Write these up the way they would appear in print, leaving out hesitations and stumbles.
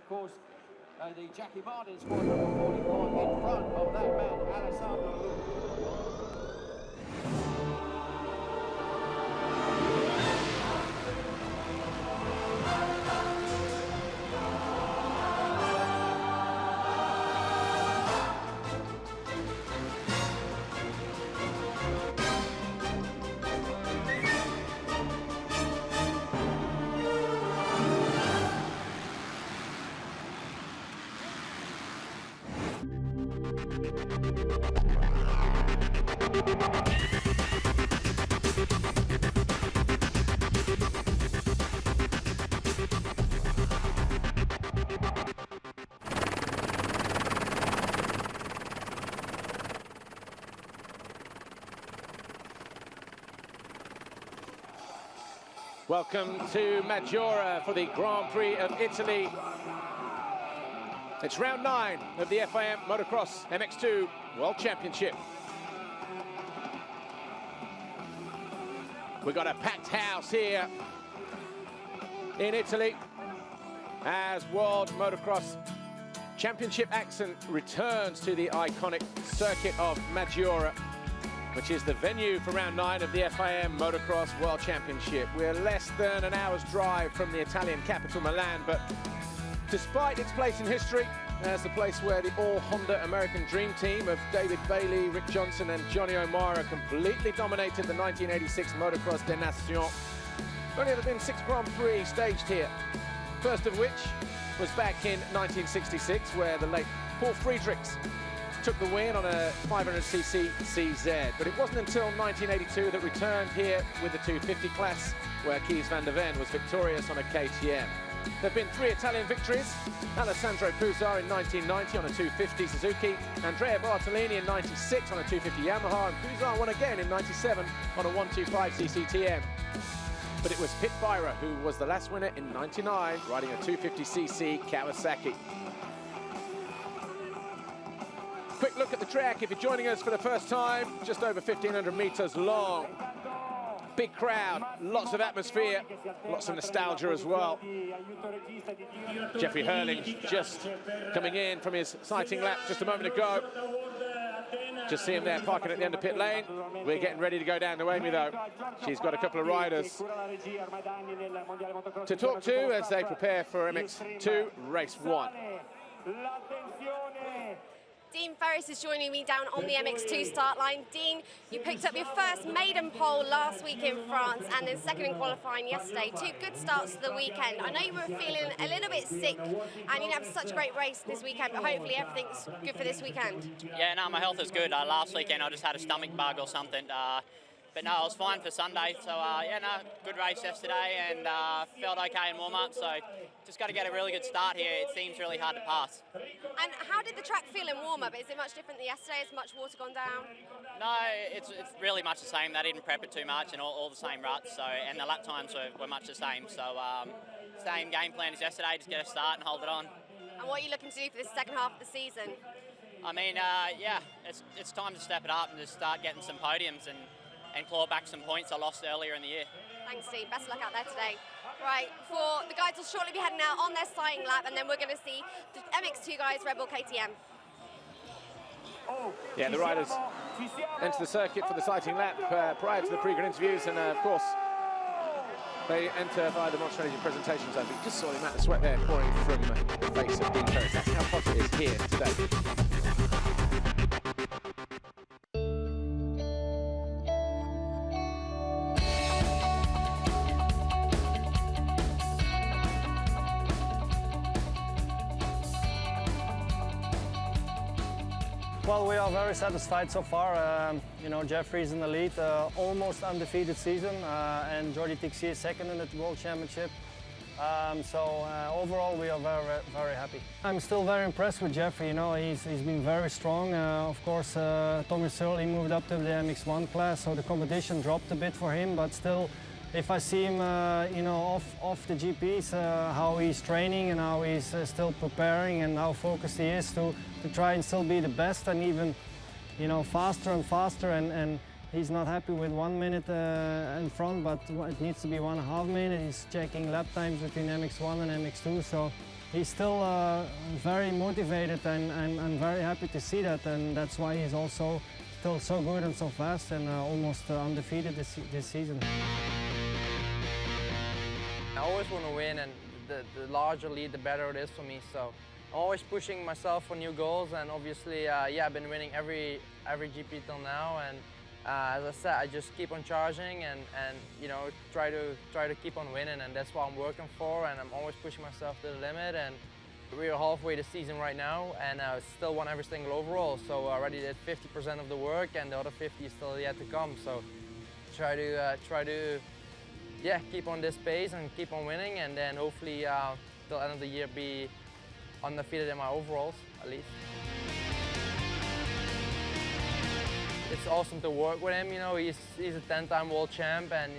course, the Jackie Martin squad number 44 in front of that man, Alessandro. Welcome to Maggiora for the Grand Prix of Italy. It's round 9 of the FIM Motocross MX2 World Championship. We've got a packed house here in Italy as World Motocross Championship action returns to the iconic circuit of Maggiora, which is the venue for round 9 of the FIM Motocross World Championship. We're less than an hour's drive from the Italian capital, Milan, but despite its place in history as the place where the all-Honda American Dream Team of David Bailey, Rick Johnson and Johnny O'Mara completely dominated the 1986 Motocross des Nations, only there have been 6 Grand Prix staged here. First of which was back in 1966, where the late Paul Friedrichs took the win on a 500cc CZ. But it wasn't until 1982 that returned here with the 250 class, where Kees van der Ven was victorious on a KTM. There have been 3 Italian victories: Alessandro Pusa in 1990 on a 250 Suzuki, Andrea Bartolini in 96 on a 250 Yamaha, and Pusa won again in 97 on a 125cc TM. But it was Pit Byra who was the last winner in 99, riding a 250cc Kawasaki. Quick look at the track if you're joining us for the first time. Just over 1,500 meters long. Big crowd, lots of atmosphere, lots of nostalgia as well. Jeffrey Herlings just coming in from his sighting lap just a moment ago. Just see him there parking at the end of pit lane. We're getting ready to go down to Amy though. She's got a couple of riders to talk to as they prepare for MX2 race 1. Dean Ferris is joining me down on the MX2 start line. Dean, you picked up your first maiden pole last week in France and then second in qualifying yesterday. 2 good starts to the weekend. I know you were feeling a little bit sick and you have such a great race this weekend, but hopefully everything's good for this weekend. Yeah, no, my health is good. Last weekend I just had a stomach bug or something. But no, I was fine for Sunday. So yeah, no, good race yesterday and felt okay in warm-up. So just got to get a really good start here. It seems really hard to pass. And how did the track feel in warm-up? Is it much different than yesterday? Has much water gone down? No, it's really much the same. They didn't prep it too much and all the same ruts. So, and the lap times were much the same. So same game plan as yesterday, just get a start and hold it on. And what are you looking to do for the second half of the season? I mean, yeah, it's time to step it up and just start getting some podiums and claw back some points I lost earlier in the year. Thanks, Steve. Best of luck out there today. Right, for the guys will shortly be heading out on their sighting lap, and then we're going to see the MX2 guys, Red Bull KTM. Yeah, the riders enter the circuit for the sighting lap prior to the pre-grid interviews, and of course, they enter via the Monster Energy presentations. I think just saw the amount of sweat there pouring from the face of Dean Ferris. That's how hot it is here today. Well, we are very satisfied so far. You know, Jeffrey's in the lead, almost undefeated season, and Jordi Tixier is second in the World Championship. So overall, we are very, very happy. I'm still very impressed with Jeffrey. You know, he's been very strong. Of course, Tommy Searle, he moved up to the MX1 class, so the competition dropped a bit for him. But still, if I see him, you know, off the GPs, how he's training and how he's still preparing and how focused he is to try and still be the best and even, you know, faster and faster. And he's not happy with 1 minute in front, but it needs to be 1.5 minutes. He's checking lap times between MX1 and MX2. So he's still very motivated, and I'm very happy to see that, and that's why he's also still so good and so fast and almost undefeated this season. I always want to win, and the larger lead, the better it is for me. So I'm always pushing myself for new goals, and obviously, yeah, I've been winning every GP till now, and as I said, I just keep on charging and you know, try to keep on winning, and that's what I'm working for, and I'm always pushing myself to the limit. And we're halfway the season right now, and still won every single overall. So I already did 50% of the work, and the other 50 is still yet to come. So try to yeah, keep on this pace and keep on winning, and then hopefully till the end of the year be undefeated in my overalls at least. It's awesome to work with him. You know, he's a 10-time world champ, and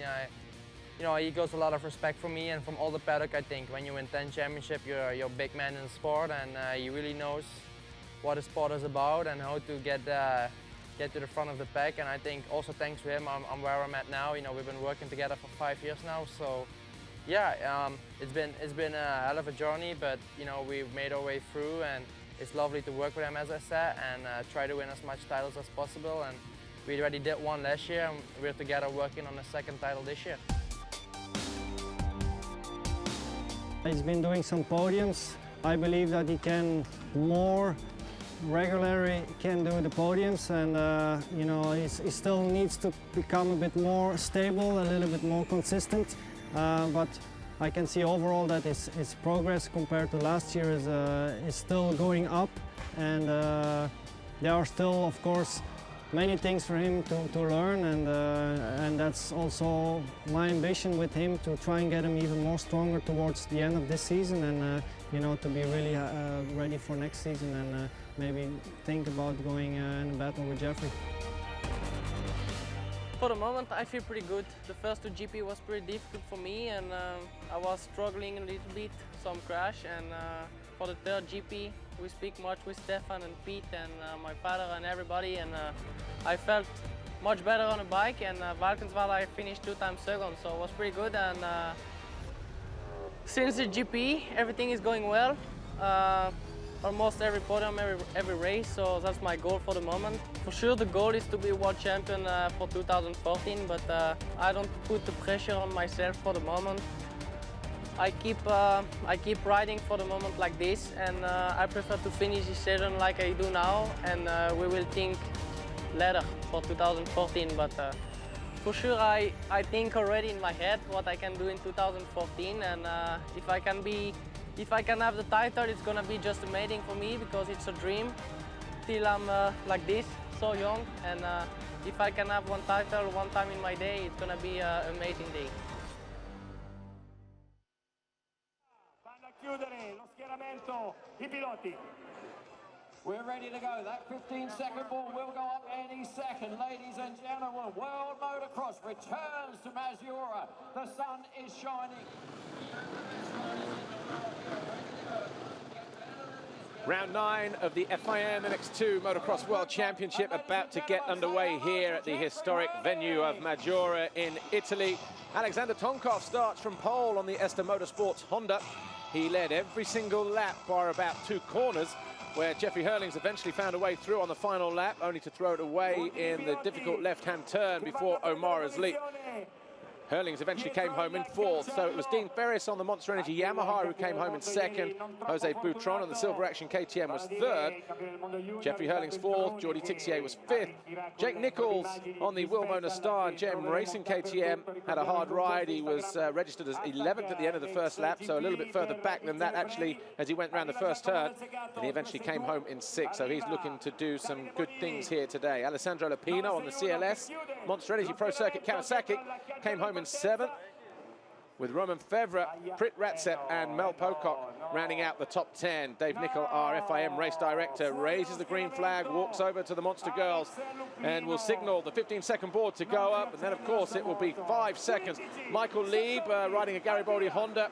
you know, he got a lot of respect from me and from all the paddock. I think when you win 10 championships, you're a big man in the sport, and he really knows what the sport is about and how to get to the front of the pack. And I think also thanks to him, I'm where I'm at now. You know, we've been working together for 5 years now, so yeah, it's been a hell of a journey, but you know, we've made our way through, and it's lovely to work with him, as I said, and try to win as much titles as possible. And we already did one last year, and we're together working on the second title this year. He's been doing some podiums. I believe that he can more regularly can do the podiums, and you know, he still needs to become a bit more stable, a little bit more consistent. But I can see overall that his progress compared to last year is still going up, and there are still, of course, many things for him to learn, and that's also my ambition with him, to try and get him even more stronger towards the end of this season, and you know, to be really ready for next season, and maybe think about going in a battle with Jeffrey. For the moment, I feel pretty good. The first 2 GP was pretty difficult for me, and I was struggling a little bit, some crash. And for the 3rd GP, we speak much with Stefan and Pete and my father and everybody, and I felt much better on the bike. And Valkenswaard, I finished 2 times second, so it was pretty good. And since the GP, everything is going well. Almost every podium, every race, so that's my goal for the moment. For sure, the goal is to be world champion for 2014, but I don't put the pressure on myself for the moment. I keep riding for the moment like this, and I prefer to finish this season like I do now, and we will think later for 2014. But for sure, I think already in my head what I can do in 2014, and if I can have the title, it's gonna be just amazing for me, because it's a dream till I'm like this, so young. And if I can have one title one time in my day, it's gonna be an amazing day. Vanno a chiudere lo schieramento i piloti. We're ready to go. That 15-second ball will go up any second. Ladies and gentlemen, World Motocross returns to Maggiora. The sun is shining. Round 9 of the FIM MX2 Motocross World Championship about to get underway here at the historic venue of Maggiora in Italy. Alexander Tonkov starts from pole on the Ester Motorsports Honda. He led every single lap bar about 2 corners, where Jeffrey Herlings eventually found a way through on the final lap, only to throw it away in the difficult left-hand turn before Omara's leap. Herlings eventually came home in 4th, so it was Dean Ferris on the Monster Energy Yamaha who came home in 2nd. Jose Boutron on the Silver Action KTM was 3rd. Jeffrey Herlings 4th, Jordi Tixier was 5th. Jake Nichols on the Wilmona Star and Gem Racing KTM had a hard ride. He was registered as 11th at the end of the first lap, so a little bit further back than that actually as he went round the first turn. And he eventually came home in 6th, so he's looking to do some good things here today. Alessandro Lapino on the CLS, Monster Energy Pro Circuit Kawasaki, came home in 7th, with Roman Fevre, Prit Ratzep and Mel Pocock rounding out the top 10. Dave Nicol, our FIM race director, raises the green flag, walks over to the Monster Girls and will signal the 15-second board to go up, and then of course it will be 5 seconds. Michael Lieb riding a Garibaldi Honda.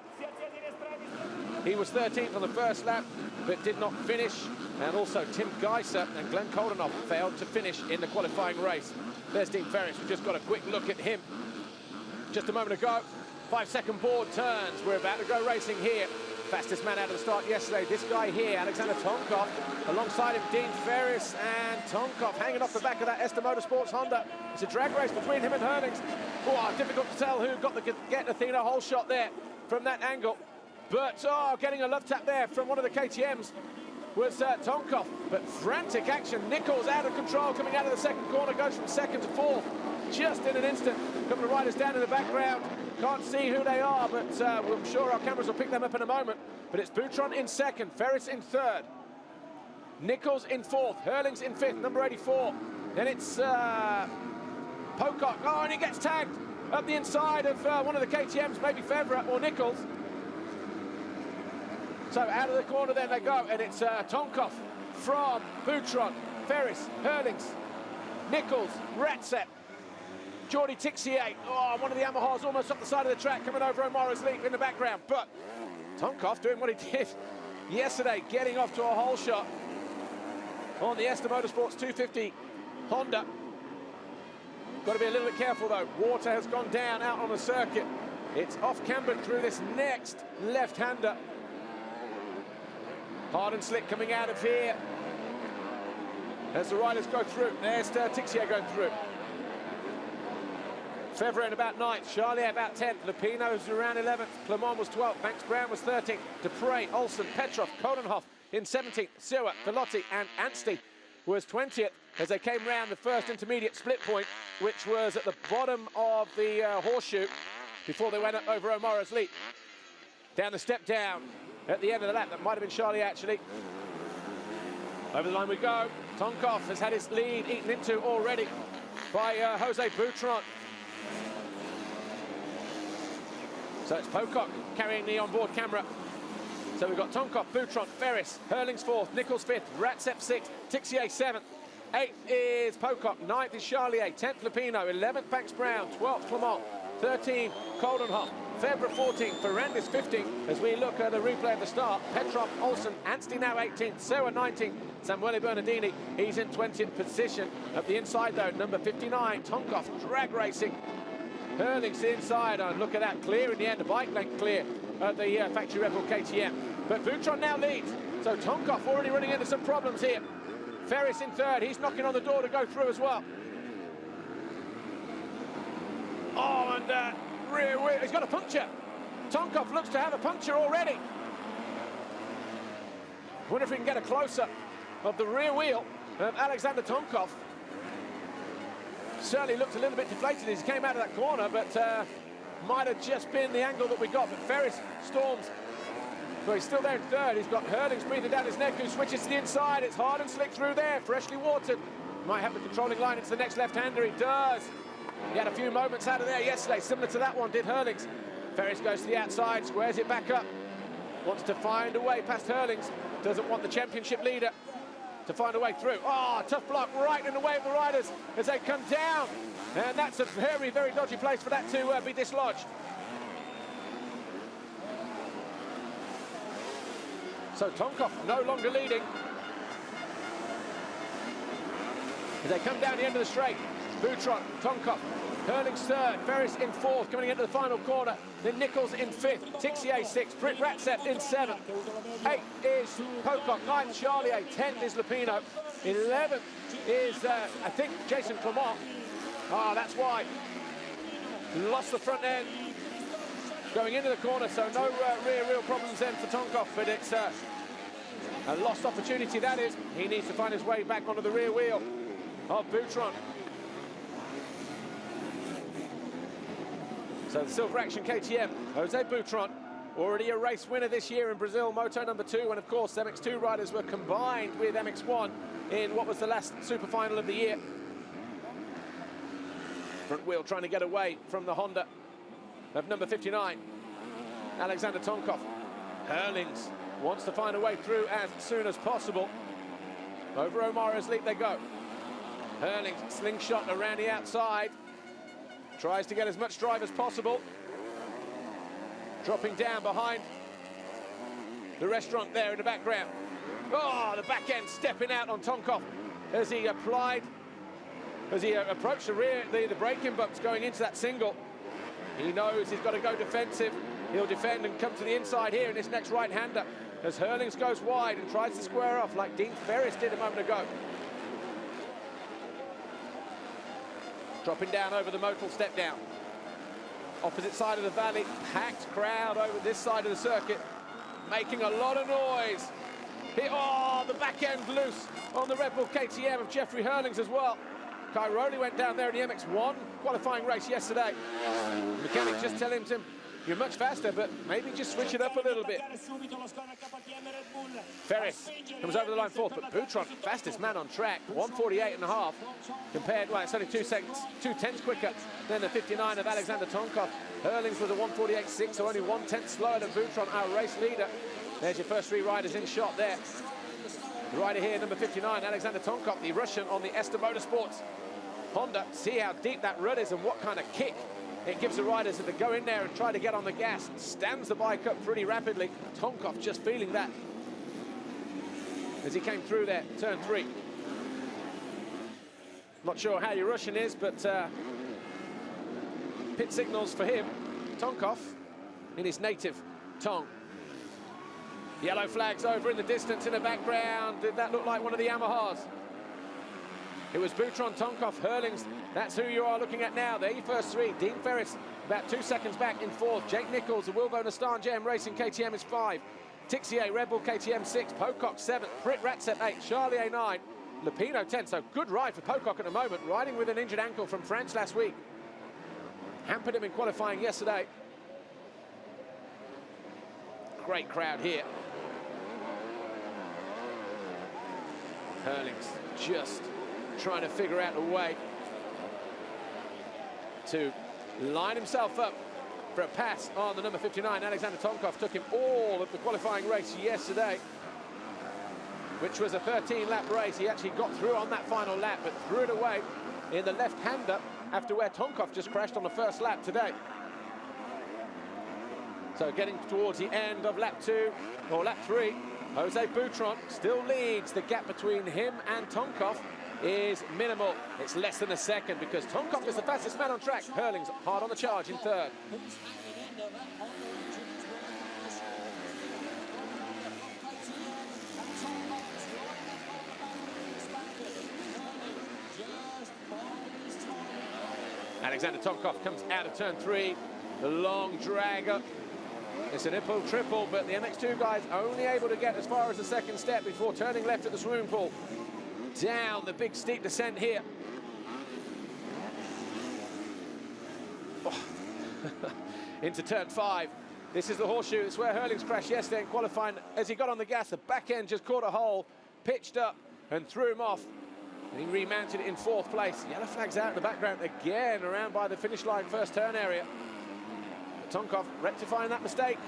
He was 13th on the first lap but did not finish, and also Tim Geiser and Glenn Koldenoff failed to finish in the qualifying race. There's Dean Ferris. We just got a quick look at him just a moment ago. 5-second board turns. We're about to go racing here Fastest man out of the start yesterday, this guy here, Alexander Tonkov. Alongside him, Dean Ferris, and Tonkov hanging off the back of that Ester Motorsports Honda. It's a drag race between him and Herlings. Oh, difficult to tell who got the get Athena whole shot there from that angle. But, getting a love tap there from one of the KTMs was Tonkov. But frantic action. Nichols out of control coming out of the second corner, goes from second to fourth just in an instant. A couple of riders down in the background. Can't see who they are, but I'm sure our cameras will pick them up in a moment. But it's Boutron in second, Ferris in third, Nichols in fourth, Herlings in fifth, number 84. Then it's Pocock. Oh, and he gets tagged up the inside of one of the KTMs, maybe Fevra or Nichols. So out of the corner then they go, and it's Tonkov from Boutron, Ferris, Herlings, Nichols, Ratsep, Jordi Tixier. Oh, one of the Yamahas almost up the side of the track, coming over O'Mara's leap in the background. But Tonkov doing what he did yesterday, getting off to a whole shot on the Ester Motorsports 250 Honda. Got to be a little bit careful though. Water has gone down out on the circuit. It's off-cambered through this next left-hander. Hard and slick coming out of here as the riders go through. There's Tixier going through. Fevra in about 9th, Charlier about 10th, Lupino's around 11th, Clement was 12th, Banks Brown was 13th, Dupre, Olsen, Petrov, Kodenhoff in 17th, Sewer, Velotti and Anstey was 20th as they came round the first intermediate split point, which was at the bottom of the horseshoe before they went up over O'Mara's leap. Down the step down at the end of the lap, that might have been Charlier actually. Over the line we go. Tonkov has had his lead eaten into already by Jose Boutron. So it's Pocock carrying the onboard camera. So we've got Tonkov, Boutron, Ferris, Herlings 4th, Nichols 5th, Ratsep 6th, Tixier 7th. 8th is Pocock, 9th is Charlier, 10th Lupino, 11th Banks Brown, 12th Clement, 13th Koldenhoff, Febra 14th, Ferrandis 15th. As we look at the replay of the start, Petrov, Olsen, Anstey now 18th, Sewa 19th, Samuele Bernardini, he's in 20th position. At the inside though, number 59, Tonkov, drag racing. Herlings inside, and look at that, clear in the end, a bike length clear at the factory rebel KTM. But Boutron now leads, so Tonkov already running into some problems here. Ferris in third, he's knocking on the door to go through as well. Oh, and rear wheel, he's got a puncture. Tonkov looks to have a puncture already. Wonder if we can get a close-up of the rear wheel of Alexander Tonkov. Certainly looked a little bit deflated as he came out of that corner, but might have just been the angle that we got. But Ferris storms. So he's still there in third. He's got Herlings breathing down his neck, who switches to the inside. It's hard and slick through there, freshly watered. Might have the controlling line into the next left-hander. He does. He had a few moments out of there yesterday, similar to that one, did Herlings. Ferris goes to the outside, squares it back up. Wants to find a way past Herlings. Doesn't want the championship leader to find a way through. Oh, tough block right in the way of the riders as they come down. And that's a very, very dodgy place for that to be dislodged. So Tonkov no longer leading. As they come down the end of the straight, Boutron, Tonkov, Herlings third, Ferris in fourth, coming into the final corner. Then Nichols in fifth, Tixier sixth, Britt Ratsep in seventh. 8th is Pocock, 9th Charlier, 10th is Lupino, 11th is, I think, Jason Clement. Ah, that's why. Lost the front end going into the corner, so no real problems then for Tonkov, but it's a lost opportunity, that is. He needs to find his way back onto the rear wheel of Boutron. So the Silver Action KTM, Jose Boutron, already a race winner this year in Brazil, Moto number 2, and of course MX2 riders were combined with MX1 in what was the last super final of the year. Front wheel trying to get away from the Honda of number 59, Alexander Tonkov. Herlings wants to find a way through as soon as possible. Over O'Mara's leap they go. Herlings slingshot around the outside. Tries to get as much drive as possible. Dropping down behind the restaurant there in the background. Oh, the back end stepping out on Tonkov as he applied, as he approached the rear, the braking bumps going into that single. He knows he's got to go defensive. He'll defend and come to the inside here in this next right-hander as Herlings goes wide and tries to square off like Dean Ferris did a moment ago. Dropping down over the modal step down. Opposite side of the valley, packed crowd over this side of the circuit, making a lot of noise. Oh, the back end loose on the Red Bull KTM of Jeffrey Herlings as well. Kai Rowley went down there in the MX1 qualifying race yesterday. The mechanic just telling him, you're much faster, but maybe just switch it up a little bit. Ferris comes over the line fourth, but Boutron, fastest man on track, 1:48.5, compared, well, it's only 2 seconds, 2/10 quicker than the 59 of Alexander Tonkov. Herlings was a 1:48.6, so only 1/10 slower than Boutron, our race leader. There's your first three riders in shot there. The rider here, number 59, Alexander Tonkov, the Russian on the Ester Motorsports Honda. See how deep that rut is and what kind of kick it gives the riders as they go in there and try to get on the gas. Stands the bike up pretty rapidly. Tonkov just feeling that as he came through there, turn 3. Not sure how your Russian is, but pit signals for him. Tonkov in his native tongue. Yellow flags over in the distance in the background. Did that look like one of the Yamahas? It was Boutron, Tonkov, Herlings. That's who you are looking at now. They're your first three. Dean Ferris about 2 seconds back in fourth. Jake Nichols, the Wilbo Nastan JM Racing KTM is 5. Tixier, Red Bull KTM 6. Pocock 7. Brit Ratsep 8. Charlier 9. Lupino 10. So good ride for Pocock at the moment. Riding with an injured ankle from France last week. Hampered him in qualifying yesterday. Great crowd here. Herlings just trying to figure out a way to line himself up for a pass on the number 59. Alexander Tonkov took him all of the qualifying race yesterday, which was a 13-lap race. He actually got through on that final lap, but threw it away in the left-hander after where Tonkov just crashed on the first lap today. So getting towards the end of lap 2, or lap 3, Jose Boutron still leads. The gap between him and Tonkov is minimal. It's less than a second because Tonkov is the fastest man on track. Herlings hard on the charge in third. Alexander Tonkov comes out of turn 3. The long drag up. It's an Ipple triple, but the MX2 guys only able to get as far as the second step before turning left at the swimming pool. Down the big steep descent here. Oh. Into turn 5. This is the horseshoe. It's where Herlings crashed yesterday in qualifying. As he got on the gas, the back end just caught a hole, pitched up and threw him off. And he remounted it in 4th place. Yellow flags out in the background again around by the finish line first turn area. Tonkov rectifying that mistake.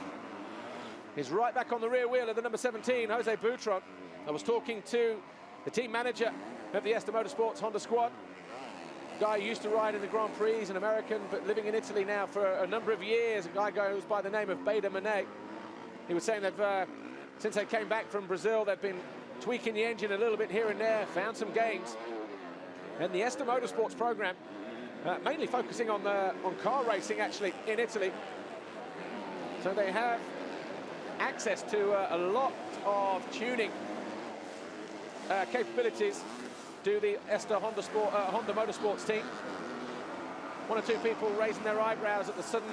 He's right back on the rear wheel of the number 17, Jose Boutron. I was talking to the team manager of the Ester Motorsports Honda squad. Guy who used to ride in the Grand Prix, an American, but living in Italy now for a number of years. A guy goes by the name of Beda Manet. He was saying they've, since they came back from Brazil, they've been tweaking the engine a little bit here and there, found some gains. And the Ester Motorsports program, mainly focusing on car racing, actually, in Italy. So they have access to a lot of tuning capabilities to the Ester Honda Motorsports team. 1 or 2 people raising their eyebrows at the sudden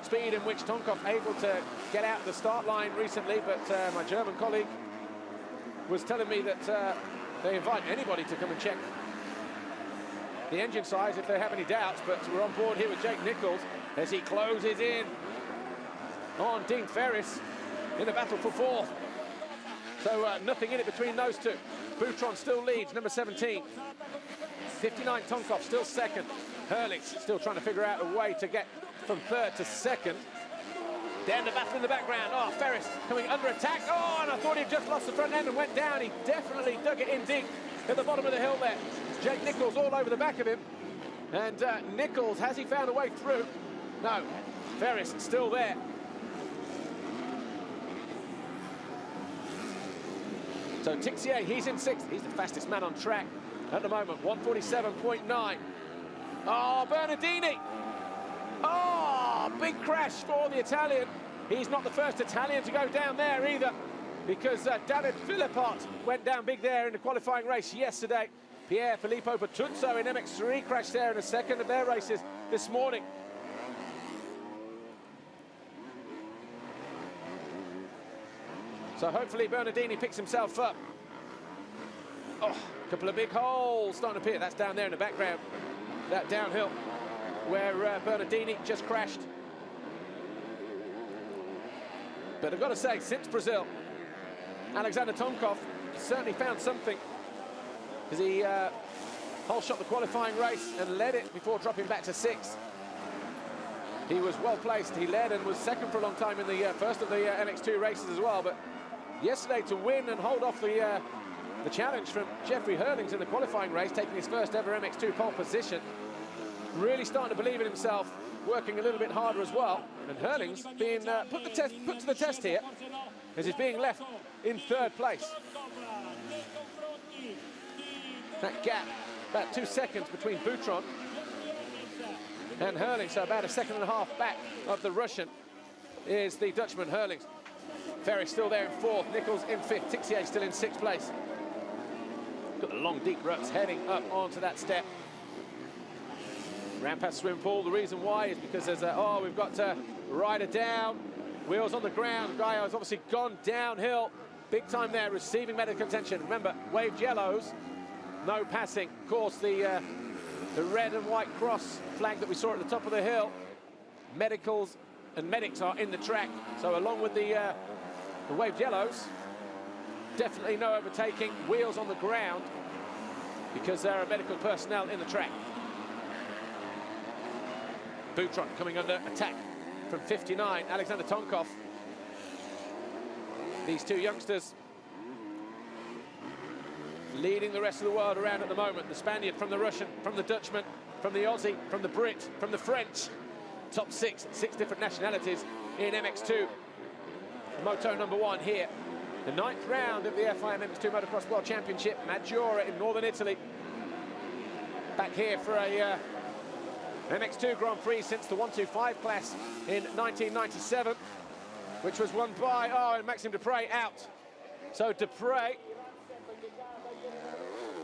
speed in which Tonkov able to get out the start line recently, but my German colleague was telling me that they invite anybody to come and check the engine size if they have any doubts. But we're on board here with Jake Nichols as he closes in on Dean Ferris in the battle for 4th. So nothing in it between those two. Boutron still leads, number 17. 59 Tonkov still 2nd. Herlings still trying to figure out a way to get from 3rd to 2nd. Then the battle in the background. Oh, Ferris coming under attack. Oh, and I thought he'd just lost the front end and went down. He definitely dug it in deep at the bottom of the hill there. Jake Nichols all over the back of him. And Nichols, has he found a way through? No, Ferris still there. So Tixier, he's in 6th. He's the fastest man on track at the moment, 1:47.9. Oh, Bernardini. Oh, big crash for the Italian. He's not the first Italian to go down there either, because David Philippot went down big there in the qualifying race yesterday. Pier Filippo Bertuzzo in MX3 crashed there in the second of their races this morning. So hopefully Bernardini picks himself up. Oh, a couple of big holes starting to appear. That's down there in the background, that downhill where Bernardini just crashed. But I've got to say, since Brazil, Alexander Tomkov certainly found something, because he whole shot the qualifying race and led it before dropping back to 6th. He was well placed. He led and was second for a long time in the first of the MX2 races as well. But yesterday, to win and hold off the challenge from Jeffrey Herlings in the qualifying race, taking his first ever MX2 pole position, really starting to believe in himself, working a little bit harder as well. And Herlings being put to the test here, as he's being left in 3rd place. That gap, about 2 seconds between Boutron and Herlings, so about 1.5 seconds back of the Russian is the Dutchman Herlings. Ferris still there in 4th, Nichols in 5th, Tixier still in 6th place. Got the long deep ruts heading up onto that step. Ran past swim pool. The reason why is because there's we've got rider down, wheels on the ground. Guy has obviously gone downhill big time there, receiving medical attention. Remember, waved yellows, no passing. Of course, the red and white cross flag that we saw at the top of the hill, medicals and medics are in the track. So along with the waved yellows, definitely no overtaking, wheels on the ground, because there are medical personnel in the track. Boutron coming under attack from 59, Alexander Tonkov. These two youngsters leading the rest of the world around at the moment. The Spaniard from the Russian, from the Dutchman, from the Aussie, from the Brit, from the French. Top 6 different nationalities in MX2. Moto number 1 here. The 9th round of the FIM MX2 Motocross World Championship, Maggiore in northern Italy. Back here for a MX2 Grand Prix since the 125 class in 1997, which was won by, and Maxime Dupre out. So Dupre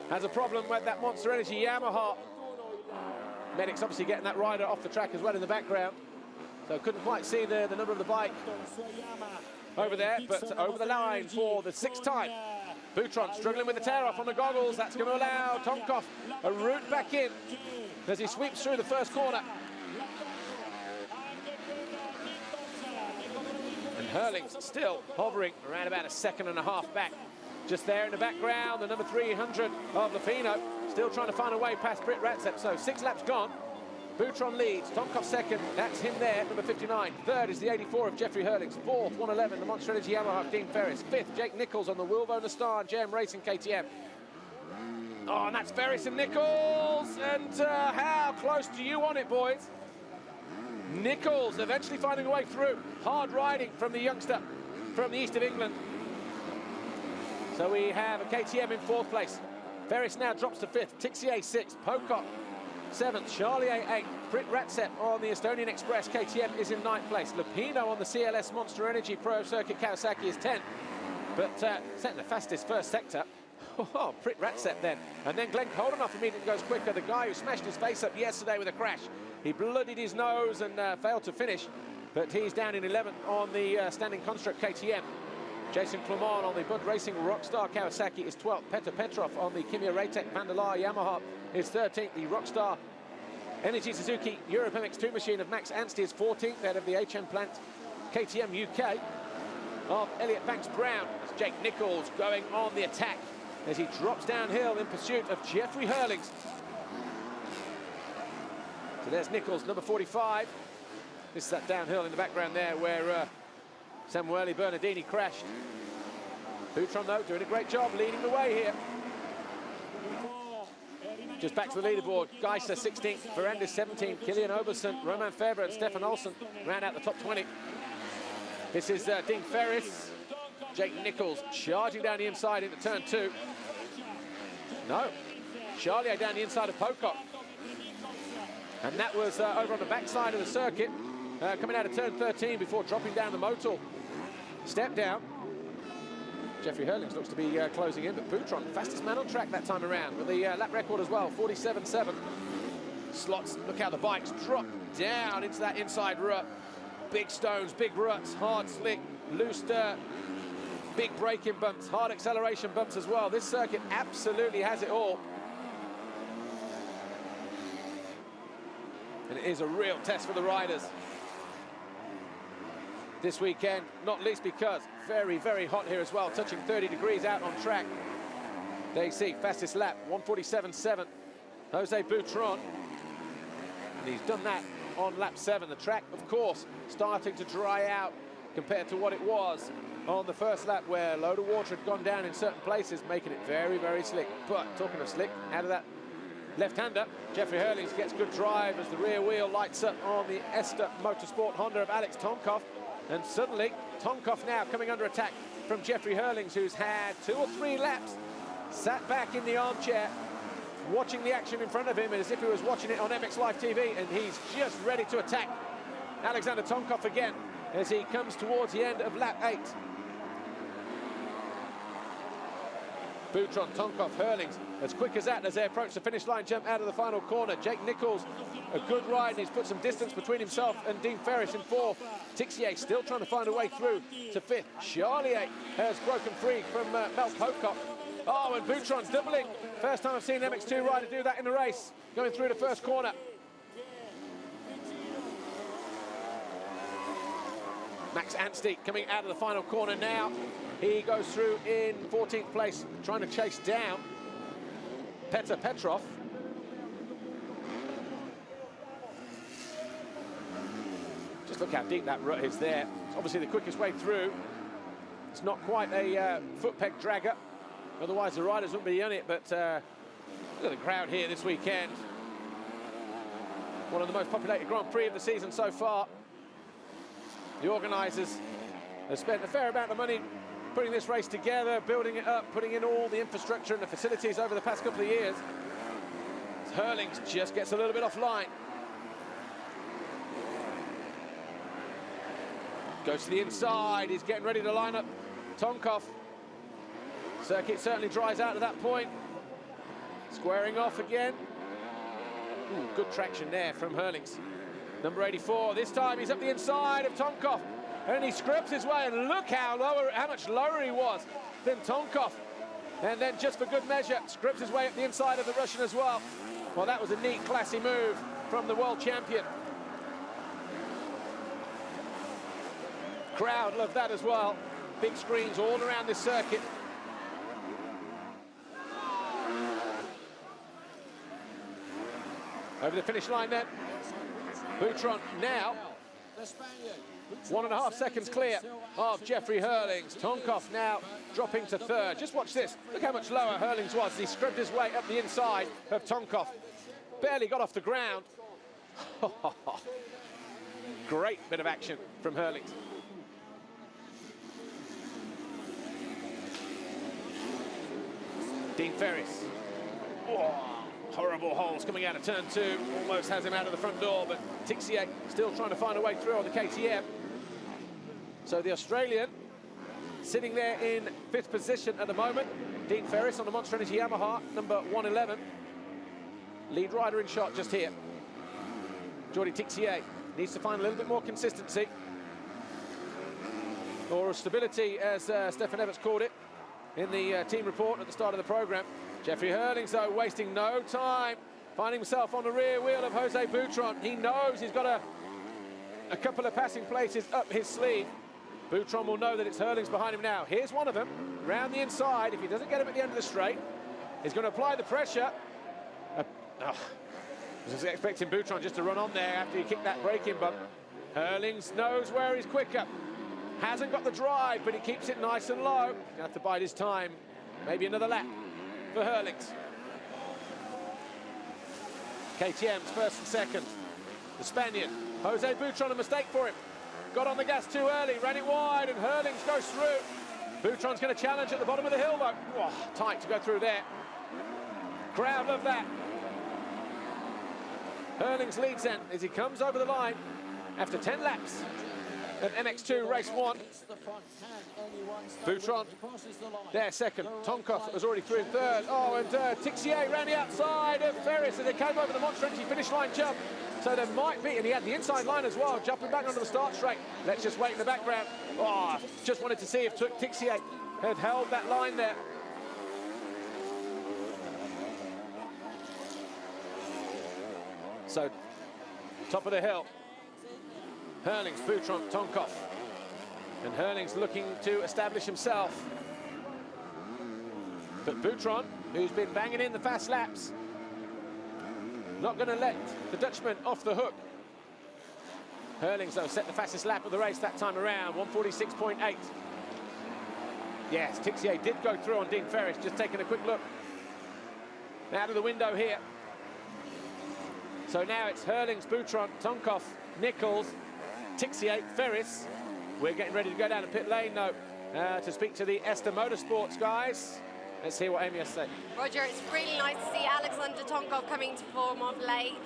has a problem with that Monster Energy Yamaha. Medics obviously getting that rider off the track as well in the background, so couldn't quite see the number of the bike over there, but over the line for the 6th time. Boutron struggling with the tear off on the goggles. That's going to allow Tonkov a route back in as he sweeps through the first corner. And Herlings still hovering around about 1.5 seconds back. Just there in the background, the number 300 of Lupino, still trying to find a way past Britt Ratzep. So 6 laps gone. Boutron leads, Tonkov 2nd, that's him there, number 59. 3rd is the 84 of Jeffrey Herlings. 4th, 111, the Monster Energy Yamaha of Dean Ferris. 5th, Jake Nichols on the Wilvo Nastar and JM Racing KTM. Oh, and that's Ferris and Nichols. And how close do you want it, boys? Nichols eventually finding a way through. Hard riding from the youngster from the east of England. So we have a KTM in 4th place. Ferris now drops to 5th. Tixier 6th. Pocock 7th. Charlier 8th. Britt Ratzep on the Estonian Express KTM is in 9th place. Lupino on the CLS Monster Energy Pro Circuit Kawasaki is 10th. But setting the fastest first sector. Oh, Britt Ratzep then. And then Glenn Koldenoff immediately goes quicker. The guy who smashed his face up yesterday with a crash. He bloodied his nose and failed to finish. But he's down in 11th on the standing construct KTM. Jason Clement on the Bud Racing Rockstar Kawasaki is 12th. Petr Petrov on the Kimia Raytec Vandalar Yamaha is 13th. The Rockstar Energy Suzuki Europe MX2 machine of Max Anstey is 14th. Out of the HM plant KTM UK of Elliot Banks-Brown. It's Jake Nichols going on the attack as he drops downhill in pursuit of Jeffrey Herlings. So there's Nichols, number 45. This is that downhill in the background there where Samuele Bernardini crashed. Boutron, though, doing a great job leading the way here. Just back to the leaderboard. Geiser 16th, Ferrandis 17th, Kilian Oberson, Roman Feber and Stefan Olsen round out the top 20. This is Dean Ferris. Jake Nichols charging down the inside into turn 2. No, Charlier down the inside of Pocock. And that was over on the backside of the circuit. coming out of turn 13 before dropping down the modal. Step down. Jeffrey Herlings looks to be closing in, but Boutron, fastest man on track that time around, with the lap record as well, 47.7. Slots, look how the bikes drop down into that inside rut. Big stones, big ruts, hard slick, loose dirt, big braking bumps, hard acceleration bumps as well. This circuit absolutely has it all. And it is a real test for the riders this weekend, not least because very, very hot here as well, touching 30 degrees out on track. There you see, fastest lap, 147.7, Jose Boutron. And he's done that on lap 7. The track, of course, starting to dry out compared to what it was on the first lap, where a load of water had gone down in certain places, making it very, very slick. But talking of slick, out of that left-hander, Jeffrey Herlings gets good drive as the rear wheel lights up on the Esther Motorsport Honda of Alex Tonkov. And suddenly, Tonkov now coming under attack from Jeffrey Herlings, who's had 2 or 3 laps, sat back in the armchair, watching the action in front of him as if he was watching it on MX Live TV, and he's just ready to attack Alexander Tonkov again as he comes towards the end of lap 8. Boutron, Tonkov, Herlings, as quick as that as they approach the finish line jump out of the final corner. Jake Nichols, a good ride, and he's put some distance between himself and Dean Ferris in 4th. Tixier still trying to find a way through to 5th. Charlier has broken free from Mel Pocock. Oh, and Boutron's doubling. First time I've seen an MX2 rider do that in the race, going through the first corner. Max Anstey coming out of the final corner now. He goes through in 14th place, trying to chase down Petr Petrov. Just look how deep that rut is there. It's obviously the quickest way through. It's not quite a foot peg dragger. Otherwise, the riders wouldn't be on it, but look at the crowd here this weekend. One of the most populated Grand Prix of the season so far. The organisers have spent a fair amount of money putting this race together, building it up, putting in all the infrastructure and the facilities over the past couple of years. Herlings just gets a little bit offline. Goes to the inside, he's getting ready to line up Tonkov. Circuit certainly dries out at that point. Squaring off again. Ooh, good traction there from Herlings. Number 84, this time he's up the inside of Tonkov. And he scrubs his way, and look how much lower he was than Tonkov. And then, just for good measure, scrubs his way up the inside of the Russian as well. Well, that was a neat, classy move from the world champion. Crowd loved that as well. Big screens all around this circuit. Over the finish line then. Boutron now 1.5 seconds clear of Jeffrey Herlings. Tonkov now dropping to 3rd. Just watch this. Look how much lower Herlings was. He scrubbed his way up the inside of Tonkov. Barely got off the ground. Great bit of action from Herlings. Dean Ferris. Oh, horrible holes coming out of turn 2. Almost has him out of the front door, but Tixier still trying to find a way through on the KTM. So the Australian sitting there in 5th position at the moment. Dean Ferris on the Monster Energy Yamaha, number 111. Lead rider in shot just here. Jordi Tixier needs to find a little bit more consistency. Or stability, as Stefan Everts called it in the team report at the start of the programme. Jeffrey Herlings, though, wasting no time, finding himself on the rear wheel of Jose Boutron. He knows he's got a couple of passing places up his sleeve. Boutron will know that it's Herlings behind him now. Here's one of them, round the inside. If he doesn't get him at the end of the straight, he's going to apply the pressure. I was expecting Boutron just to run on there after he kicked that braking bump. Herlings knows where he's quicker. Hasn't got the drive, but he keeps it nice and low. Gonna have to bide his time. Maybe another lap for Herlings. KTM's 1st and 2nd. The Spaniard, Jose Boutron, a mistake for him. Got on the gas too early, ran it wide, and Herlings goes through. Boutron's going to challenge at the bottom of the hill, though. Oh, tight to go through there. Crowd love that. Herlings leads then as he comes over the line after 10 laps at MX2 race 1. Boutron there second. Tonkov was already through in third. Oh, and Tixier ran the outside of Ferris as they came over the Monster Energy finish line jump. So there might be, and he had the inside line as well, jumping back onto the start straight. Let's just wait in the background. Oh, just wanted to see if Tixier had held that line there. So, top of the hill. Herlings, Boutron, Tonkov. And Herlings looking to establish himself. But Boutron, who's been banging in the fast laps, not going to let the Dutchman off the hook. Herlings, though, set the fastest lap of the race that time around, 146.8. Yes, Tixier did go through on Dean Ferris, just taking a quick look out of the window here. So now it's Herlings, Boutron, Tonkov, Nichols, Tixier, Ferris. We're getting ready to go down to pit lane, though, to speak to the Ester Motorsports guys. Let's hear what Amy has to say. Roger, it's really nice to see Alexander Tonkov coming to form of late.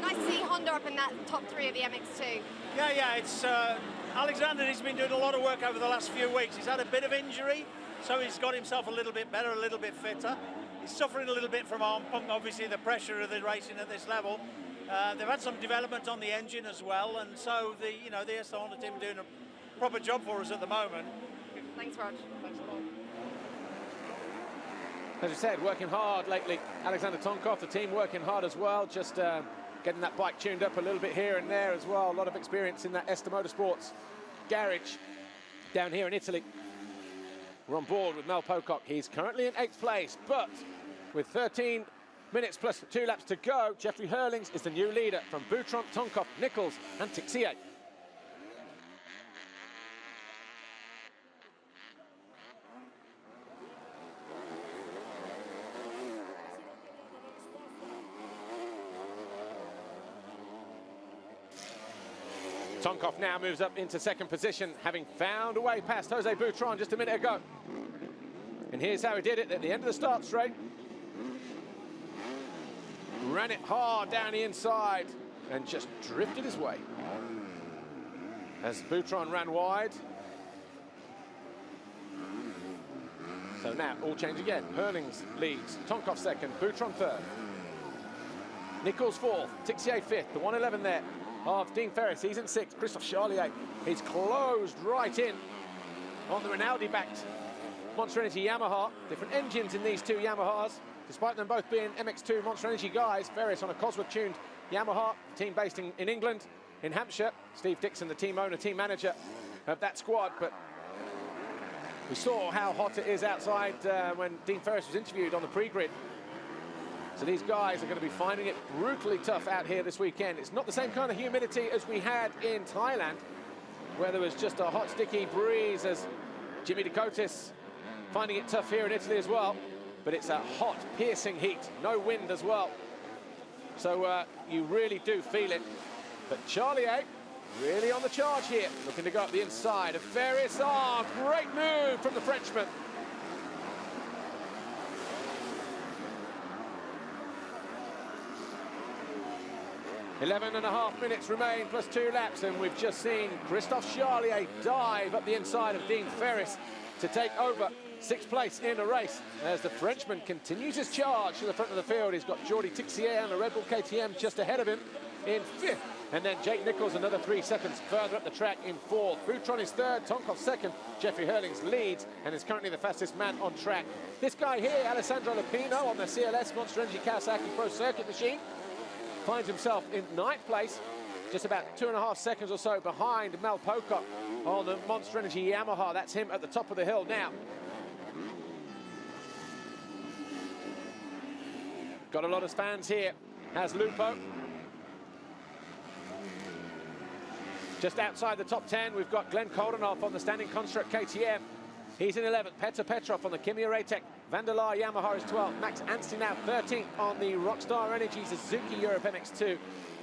Nice to see Honda up in that top 3 of the MX2. Yeah, it's Alexander has been doing a lot of work over the last few weeks. He's had a bit of injury, so he's got himself a little bit better, a little bit fitter. He's suffering a little bit from arm pump, obviously the pressure of the racing at this level. They've had some development on the engine as well, and so the Ester Honda team are doing a proper job for us at the moment. Thanks, Rog. Thanks a lot. As you said, working hard lately. Alexander Tonkov, the team working hard as well, just getting that bike tuned up a little bit here and there as well. A lot of experience in that Ester Motorsports garage down here in Italy. We're on board with Mel Pocock. He's currently in 8th place, but with 13 minutes plus 2 laps to go, Jeffrey Herlings is the new leader from Boutron, Tonkov, Nichols and Tixier. Tonkov now moves up into 2nd position, having found a way past Jose Boutron just a minute ago. And here's how he did it at the end of the start straight. Ran it hard down the inside and just drifted his way. As Boutron ran wide. So now all change again. Herlings leads, Tonkov 2nd, Boutron 3rd. Nichols 4th, Tixier 5th, the 111 there of Dean Ferris, he's in 6th. Christophe Charlier, he's closed right in on the Rinaldi-backed Monster Energy Yamaha. Different engines in these two Yamahas, despite them both being MX2 Monster Energy guys. Ferris on a Cosworth-tuned Yamaha, team based in England, in Hampshire. Steve Dixon, the team owner, team manager of that squad. But we saw how hot it is outside when Dean Ferris was interviewed on the pre-grid. So these guys are going to be finding it brutally tough out here this weekend. It's not the same kind of humidity as we had in Thailand, where there was just a hot, sticky breeze, as Jimmy Dakotis finding it tough here in Italy as well. But it's a hot, piercing heat, no wind as well. So you really do feel it. But Charlier really on the charge here, looking to go up the inside of Ferris. Oh, great move from the Frenchman. 11.5 minutes remain plus 2 laps, and we've just seen Christophe Charlier dive up the inside of Dean Ferris to take over 6th place in the race, as the Frenchman continues his charge to the front of the field. He's got Jordi Tixier and the Red Bull KTM just ahead of him in 5th, and then Jake Nichols another 3 seconds further up the track in 4th. Boutron is 3rd, Tonkov 2nd, Jeffrey Herlings leads and is currently the fastest man on track. This guy here, Alessandro Lupino, on the CLS Monster Energy Kawasaki Pro Circuit machine, finds himself in 9th place, just about 2.5 seconds or so behind Mel Pocock on the Monster Energy Yamaha. That's him at the top of the hill now. Got a lot of fans here, has Lupo. Just outside the top 10, we've got Glenn Koldenhoff on the Standing Construct KTM. He's in 11th. Petr Petrov on the Kimi Ratek Vandelar Yamaha is 12th. Max Anstey now 13th on the Rockstar Energy Suzuki Europe MX2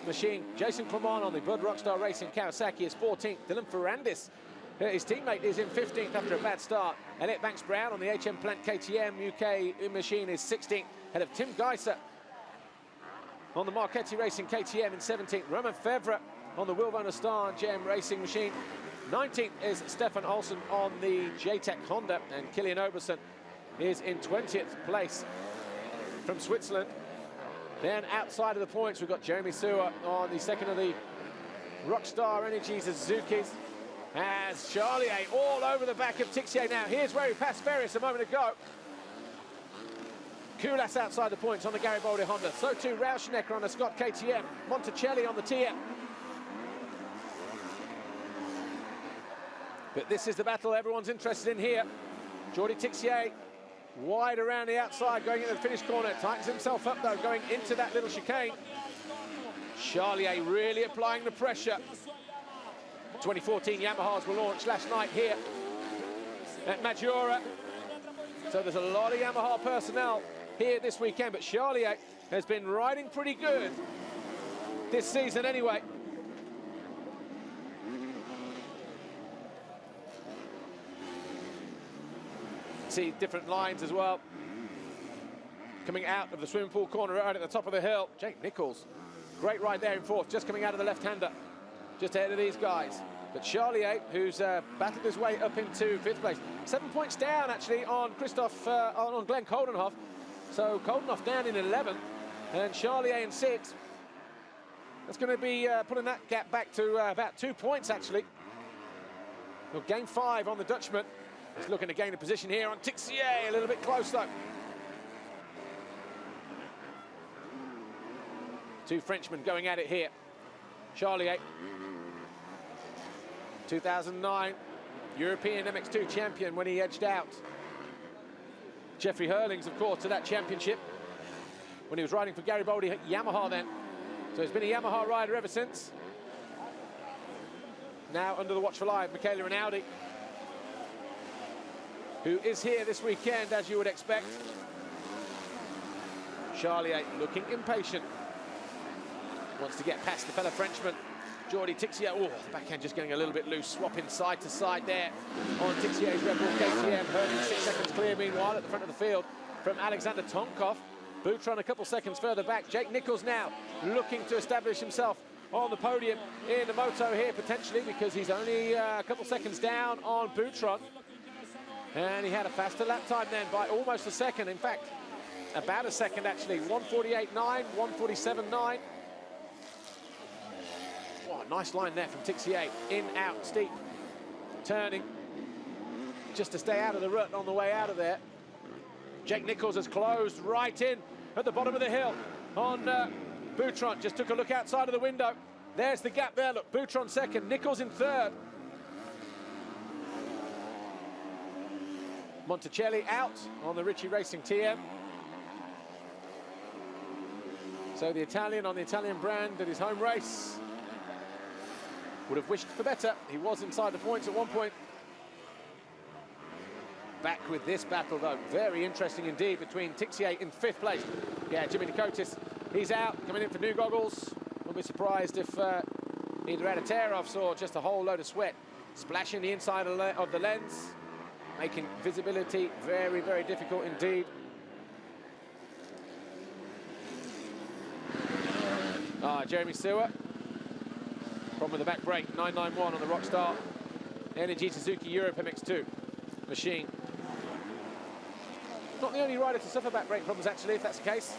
machine. Jason Clement on the Bud Rockstar Racing Kawasaki is 14th. Dylan Ferrandis, his teammate, is in 15th after a bad start. Elliot Banks-Brown on the HM Plant KTM UK machine is 16th, ahead of Tim Geiser on the Marchetti Racing KTM in 17th. Romain Fevre on the Wilvona Star GM Racing machine. 19th is Stefan Olsen on the JTEC Honda, and Kilian Oberson is in 20th place from Switzerland. Then outside of the points, we've got Jeremy Sewer on the second of the Rockstar Energy Suzukis, as Charlier all over the back of Tixier now. Here's where he passed Ferris a moment ago. Koulas outside the points on the Garibaldi Honda. So too Rauschenecker on the Scott KTM. Monticelli on the TM. But this is the battle everyone's interested in here. Jordi Tixier wide around the outside, going into the finish corner. Tightens himself up though, going into that little chicane. Charlier really applying the pressure. 2014 Yamahas were launched last night here at Maggiora. So there's a lot of Yamaha personnel here this weekend, but Charlier has been riding pretty good this season anyway. See different lines as well. Coming out of the swimming pool corner right at the top of the hill. Jake Nichols, great ride there in fourth, just coming out of the left-hander, just ahead of these guys. But Charlier, who's battled his way up into fifth place. 7 points down, actually, on on Glenn Coldenhoff. So Coldenhoff down in 11th, and Charlier in 6th. That's going to be putting that gap back to about 2 points, actually. Well, game 5 on the Dutchman. He's looking to gain a position here on Tixier, a little bit close, though. Two Frenchmen going at it here. Charlier, 2009 European MX2 champion when he edged out Jeffrey Herlings, of course, to that championship when he was riding for Garibaldi Yamaha then. So he's been a Yamaha rider ever since. Now under the watchful eye of Michele Rinaldi, who is here this weekend, as you would expect. Charlier looking impatient. Wants to get past the fellow Frenchman, Jordi Tixier. Oh, the backhand just getting a little bit loose, swapping side to side there on Tixier's Red Bull KTM. Hurling 6 seconds clear, meanwhile, at the front of the field from Alexander Tonkov. Boutron a couple seconds further back. Jake Nichols now looking to establish himself on the podium in the moto here, potentially, because he's only a couple seconds down on Boutron. And he had a faster lap time then by almost a second. In fact, about a second, actually. 1:48.9, 1:47.9. Oh, nice line there from Tixier. In, out, steep, turning, just to stay out of the rut on the way out of there. Jake Nichols has closed right in at the bottom of the hill on Boutron. Just took a look outside of the window. There's the gap there, look. Boutron second, Nichols in third. Monticelli out on the Ritchie Racing TM. So the Italian on the Italian brand at his home race would have wished for better. He was inside the points at one point. Back with this battle, though. Very interesting indeed between Tixier in 5th place. Yeah, Jimmy Nicotis, he's out, coming in for new goggles. Won't be surprised if either had a tear-offs or just a whole load of sweat splashing the inside of the lens, making visibility very, very difficult indeed. Jeremy Sewer, problem with the back brake, 991 on the Rockstar Energy Suzuki Europe MX2 machine. Not the only rider to suffer back brake problems, actually, if that's the case.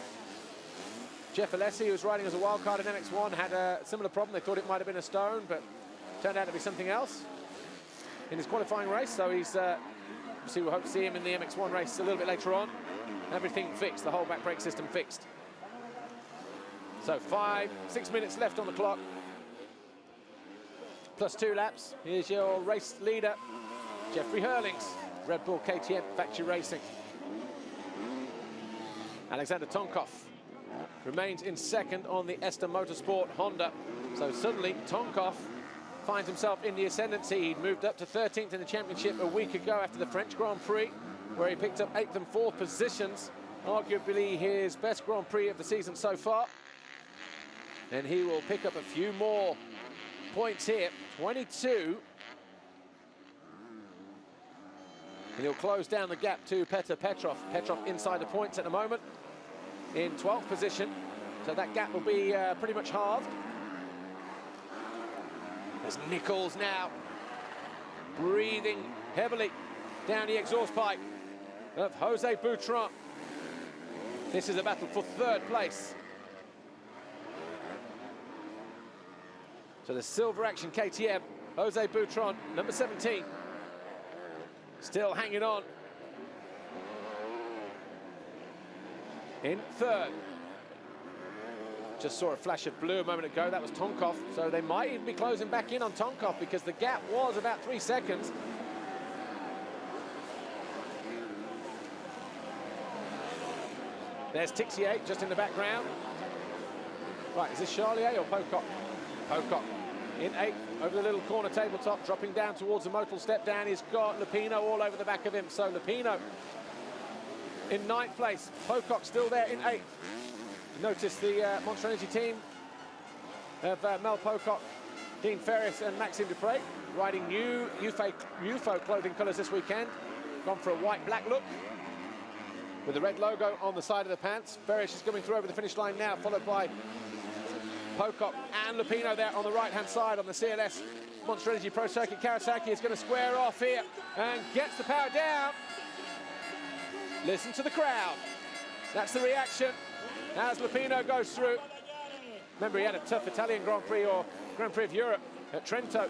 Jeff Alessi, who was riding as a wildcard in MX1, had a similar problem. They thought it might have been a stone, but turned out to be something else in his qualifying race. So he's, obviously we'll hope to see him in the MX1 race a little bit later on. Everything fixed, the whole back brake system fixed. So 6 minutes left on the clock. Plus 2 laps. Here's your race leader, Jeffrey Herlings, Red Bull KTM Factory Racing. Alexander Tonkov remains in 2nd on the Ester Motorsport Honda. So suddenly Tonkov finds himself in the ascendancy. He'd moved up to 13th in the championship a week ago after the French Grand Prix, where he picked up 8th and 4th positions. Arguably his best Grand Prix of the season so far. And he will pick up a few more points here, 22. And he'll close down the gap to Petr Petrov. Petrov inside the points at the moment in 12th position. So that gap will be pretty much halved. There's Nichols now, breathing heavily down the exhaust pipe of Jose Boutron. This is a battle for third place. So the Silver Action KTM, Jose Boutron, number 17, still hanging on in third. Just saw a flash of blue a moment ago. That was Tonkov. So they might even be closing back in on Tonkov because the gap was about 3 seconds. There's Tixier just in the background. Right, is this Charlier or Pocock? Pocock in 8th over the little corner tabletop, dropping down towards the modal step down. He's got Lupino all over the back of him. So Lupino in 9th place. Pocock still there in 8th. Notice the Monster Energy team of Mel Pocock, Dean Ferris and Maxime Dupre riding new UFO clothing colours this weekend. Gone for a white-black look with the red logo on the side of the pants. Ferris is coming through over the finish line now, followed by Pocock and Lupino there on the right-hand side on the CLS Monster Energy Pro Circuit. Kawasaki is going to square off here and gets the power down. Listen to the crowd. That's the reaction as Lupino goes through. Remember, he had a tough Italian Grand Prix or Grand Prix of Europe at Trento,